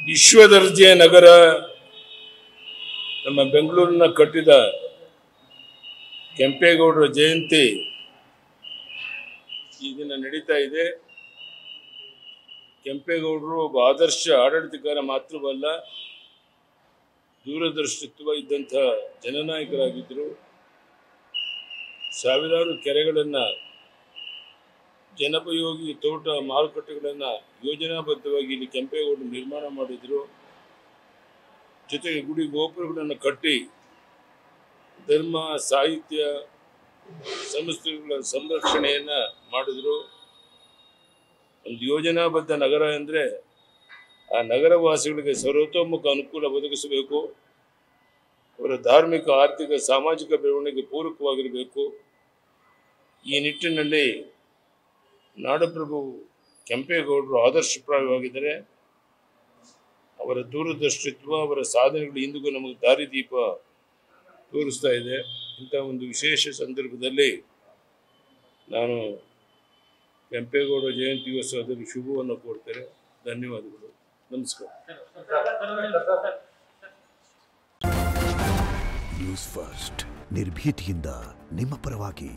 ವಿಶ್ವದರ್ಜೆಯ ನಗರ ನಮ್ಮ ಬೆಂಗಳೂರಿನ ಕಟ್ಟಿದ ಕೆಂಪೇಗೌಡರ ಜಯಂತಿ ಈ ದಿನ ನಡೀತಾ ಇದೆ. ಕೆಂಪೇಗೌಡರು ಒಬ್ಬ ಆದರ್ಶ ಆಡಳಿತಗಾರ ಮಾತ್ರವಲ್ಲ, ದೂರದೃಷ್ಟಿತ್ವ ಇದ್ದಂಥ ಜನನಾಯಕರಾಗಿದ್ದರು. ಸಾವಿರಾರು ಕೆರೆಗಳನ್ನು, ಜನೋಪಯೋಗಿ ತೋಟ ಮಾರುಕಟ್ಟೆಗಳನ್ನು ಯೋಜನಾಬದ್ಧವಾಗಿ ಇಲ್ಲಿ ಕೆಂಪೇಗೌಡರು ನಿರ್ಮಾಣ ಮಾಡಿದರು. ಜೊತೆಗೆ ಗುಡಿ ಗೋಪುರಗಳನ್ನು ಕಟ್ಟಿ ಧರ್ಮ, ಸಾಹಿತ್ಯ ಸಂಸ್ಥೆಗಳ ಸಂರಕ್ಷಣೆಯನ್ನು ಮಾಡಿದರು. ಒಂದು ಯೋಜನಾಬದ್ಧ ನಗರ ಅಂದರೆ ಆ ನಗರವಾಸಿಗಳಿಗೆ ಸರ್ವತೋಮುಖ ಅನುಕೂಲ ಒದಗಿಸಬೇಕು, ಅವರ ಧಾರ್ಮಿಕ, ಆರ್ಥಿಕ, ಸಾಮಾಜಿಕ ಬೆಳವಣಿಗೆ ಪೂರಕವಾಗಿರಬೇಕು. ಈ ನಿಟ್ಟಿನಲ್ಲಿ ನಾಡಪ್ರಭು ಕೆಂಪೇಗೌಡರು ಆದರ್ಶಪ್ರಾಯವಾಗಿದ್ದರೆ ಅವರ ದೂರದೃಷ್ಟಿತ್ವ, ಅವರ ಸಾಧನೆಗಳು ಇಂದಿಗೂ ನಮಗೆ ದಾರಿದೀಪ ತೋರಿಸ್ತಾ ಇದೆ. ಇಂಥ ಒಂದು ವಿಶೇಷ ಸಂದರ್ಭದಲ್ಲಿ ನಾನು ಕೆಂಪೇಗೌಡ ಜಯಂತ್ಯೋತ್ಸವದಲ್ಲಿ ಶುಭವನ್ನು ಕೋರ್ತೇನೆ. ಧನ್ಯವಾದಗಳು. ನಮಸ್ಕಾರ. ನ್ಯೂಸ್ ಫಸ್ಟ್ ನಿರ್ಭೀತಿಯಿಂದ ನಿಮ್ಮ ಪರವಾಗಿ.